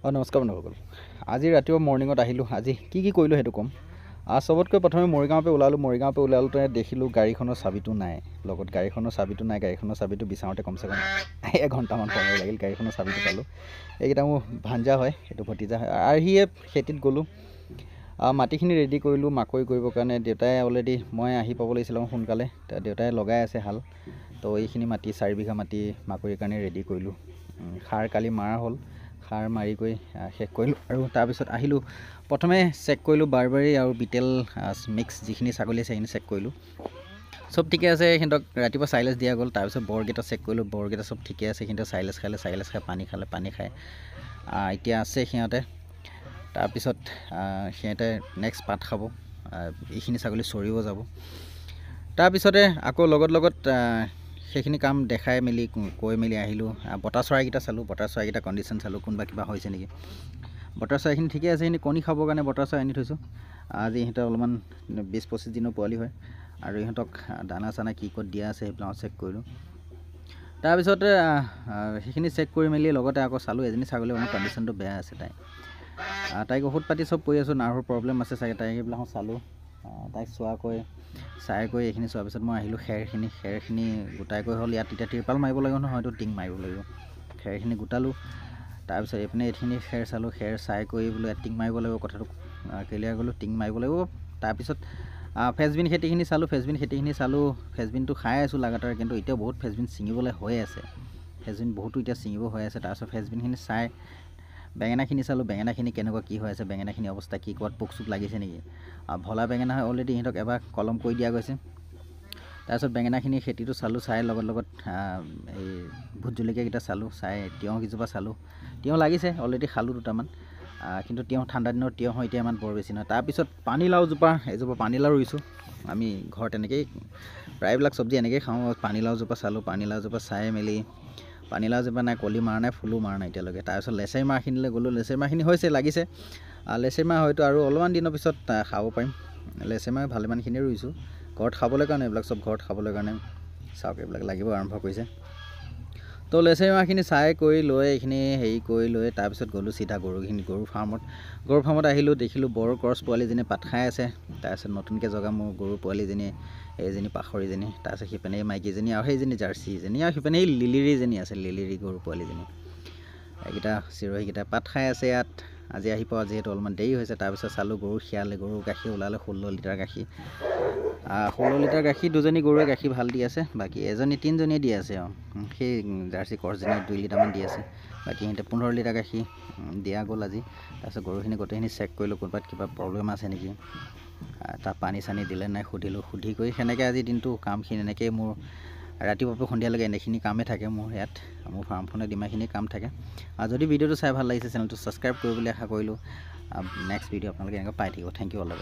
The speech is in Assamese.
নমস্কাৰ বন্ধুসকল। আজি ৰাতিপুৱা মৰ্ণিঙত আহিলোঁ। আজি কি কৰিলোঁ সেইটো ক'ম। চবতকৈ প্ৰথমে মৰিগাঁৱৰ পৰা ওলালোঁ। দেখিলোঁ গাড়ীখনৰ চাবিটো নাই। লগত গাড়ীখনৰ চাবিটো বিচাৰোঁতে কমচে কম এঘণ্টামান সময় লাগিল। গাড়ীখনৰ চাবিটো পালোঁ। এইকেইটা মোৰ ভাঞ্জা হয়, এইটো ভতিজা হয়। আহিয়ে খেতিত গ'লোঁ। মাটিখিনি ৰেডি কৰিলোঁ মাকৈ কৰিবৰ কাৰণে। দেউতাই অলৰেডি মই আহি পাব লাগিছিল সোনকালে, দেউতাই লগাই আছে হাল। তো এইখিনি মাটি 4 বিঘা মাটি মাকৈৰ কাৰণে ৰেডি কৰিলোঁ। সাৰ কালি মাৰা হ'ল, সাৰ মাৰি কৰি শেষ কৰিলোঁ। আৰু তাৰপিছত আহিলোঁ, প্ৰথমে চেক কৰিলোঁ বাৰবাৰী আৰু বিটেল মিক্স যিখিনি ছাগলী আছে সেইখিনি চেক কৰিলোঁ। চব ঠিকে আছে। সিহঁতক ৰাতিপুৱা চাইলেজ দিয়া গ'ল। তাৰপিছত বৰকেইটা চেক কৰিলোঁ, বৰকেইটা চব ঠিকে আছে। সিহঁতে চাইলেজ খাই পানী খায়। এতিয়া আছে সিহঁতে। তাৰপিছত সিহঁতে নেক্সট পাত খাব। এইখিনি ছাগলী চৰিব যাব। তাৰপিছতে আকৌ লগত সেইখিনি কাম দেখাই মেলি কৈ মেলি আহিলোঁ। বতা চৰাইকেইটা চালোঁ, বতা চৰাইকেইটা কণ্ডিশ্যন চালোঁ, কোনোবা কিবা হৈছে নেকি। বতা চৰাইখিনি ঠিকে আছে। সেইখিনি কণী খাবৰ কাৰণে বতা চৰাই আনি থৈছোঁ। আজি ইহঁতৰ অলপমান 20-25 দিনৰ পোৱালি হয়। আৰু ইহঁতক দানা চানা কি ক'ত দিয়া আছে সেইবিলাক চেক কৰিলোঁ। তাৰপিছতে সেইখিনি চেক কৰি মেলি লগতে আকৌ চালোঁ এজনী ছাগলী অলপ কণ্ডিশ্যনটো বেয়া আছে। তাইক ঔষধ পাতি চব কৰি আছোঁ। নাৰ্ভৰ প্ৰব্লেম আছে চাগে তাইক, সেইবিলাক চালোঁ। তাইক চাই কৰি এইখিনি চোৱাৰ পিছত মই আহিলোঁ। খেৰখিনি গোটাই কৰি হ'ল। ইয়াত এতিয়া তিৰপাল মাৰিব লাগিব নহয়, হয়তো টিং মাৰিব লাগিব। খেৰখিনি গোটালোঁ। তাৰপিছত এইখিনি খেৰ চালোঁ। খেৰ চাই কৰি বোলো ইয়াত টিং মাৰিব লাগিব, কথাটো ক্লিয়াৰ কৰিলোঁ। টিং মাৰিব লাগিব। তাৰপিছত ফ্ৰেঞ্চবিন খেতিখিনি চালোঁ। ফ্ৰেঞ্চবিনটো খাই আছোঁ লাগাতাৰ, কিন্তু এতিয়াও বহুত ফ্ৰেঞ্চবিন ছিঙিবলৈ হৈ আছে। বহুতো এতিয়া ছিঙিব হৈ আছে। তাৰপিছত ফ্ৰেঞ্চবিনখিনি চাই বেঙেনাখিনি চালোঁ। বেঙেনাখিনি কেনেকুৱা কি হৈ আছে, বেঙেনাখিনি অৱস্থা কি, ক'ৰবাত পোক চোক লাগিছে নেকি। ভলা বেঙেনা হয় অলৰেডি, সিহঁতক এবাৰ কলম কৰি দিয়া গৈছে। তাৰপিছত বেঙেনাখিনি খেতিটো চালোঁ। চাই লগত এই ভোট জলকীয়াকেইটা চালোঁ। চাই তিয়ঁহ কেইজোপা চালোঁ। তিয়ঁহ লাগিছে অলৰেডি, খালোঁ দুটামান। কিন্তু তিয়ঁহ ঠাণ্ডা দিনৰ তিয়ঁহ এতিয়া ইমান বৰ বেছি নহয়। তাৰপিছত এজোপা পানীলাও ৰুইছোঁ। আমি ঘৰত এনেকৈয়ে প্ৰায়বিলাক চব্জি এনেকৈয়ে খাওঁ। পানীলাওজোপা চালোঁ। পানীলাওজোপা চাই মেলি পানীলাওজোপা নাই, কলি মৰা নাই, ফুলো মৰা নাই এতিয়ালৈকে। তাৰপিছত লেচেৰি মাহখিনিলৈ গ'লোঁ। লেচেৰি মাহখিনি হৈছে, লাগিছে। লেচেৰি মাহ হয়তো আৰু অলপমান দিনৰ পিছত খাব পাৰিম। লেচেৰি মাহ ভালেমানখিনি ৰুইছোঁ ঘৰত খাবলৈ কাৰণে। এইবিলাক চব ঘৰত খাবলৈ কাৰণে। চাওক এইবিলাক লাগিব আৰম্ভ কৰিছে। তো লেচেৰি মাহখিনি চাই কৰি লৈ এইখিনি হেৰি কৰি লৈ তাৰপিছত গ'লোঁ চিধা গৰু ফাৰ্মত আহিলোঁ। দেখিলোঁ বৰ ক্ৰছ পোৱালিজনী পাত খাই আছে। তাৰপিছত নতুনকৈ জগা মোৰ গৰু পোৱালিজনী, এইজনী পাখৰিজনী, তাৰপিছত সিপিনে মাইকীজনী আৰু সেইজনী জাৰ্চিজনী, আৰু সিপিনে এই লিলিৰিজনী আছে, লিলিৰি গৰু পোৱালিজনী। এইকেইটা চিৰহিকেইটা পাত খাই আছে ইয়াত। আজি আহি পোৱা যিহেতু অলপমান দেৰি হৈছে। তাৰপিছত চালোঁ গৰু খিয়ালে, গৰু গাখীৰ ওলালে 16 লিটাৰ গাখীৰ। 16 লিটাৰ গাখীৰ। দুজনী গৰুৱে গাখীৰ ভাল দি আছে। বাকী 3জনীয়ে দি আছে। সেই জাৰ্চি ক্ৰছজনীয়ে 2 লিটাৰমান দি আছে। বাকী সিহঁতে 15 লিটাৰ গাখীৰ দিয়া গ'ল আজি। তাৰপিছত গৰুখিনি গোটেইখিনি চেক কৰিলোঁ, ক'ৰবাত কিবা প্ৰব্লেম আছে নেকি, তাত পানী চানী দিলে নাই সুধিলোঁ। সুধি কৰি সেনেকৈ আজি দিনটো কামখিনি এনেকৈয়ে মোৰ ৰাতিপুৱাৰ পৰা সন্ধিয়ালৈকে এনেখিনি কামেই থাকে মোৰ ইয়াত। মোৰ ফাৰ্মখনত ইমানখিনি কাম থাকে। যদি ভিডিঅ'টো চাই ভাল লাগিছে, চেনেলটো ছাবস্ক্ৰাইব কৰিবলৈ আশা কৰিলোঁ। নেক্সট ভিডিঅ' আপোনালোকে এনেকৈ পাই থাকিব। Thank you all.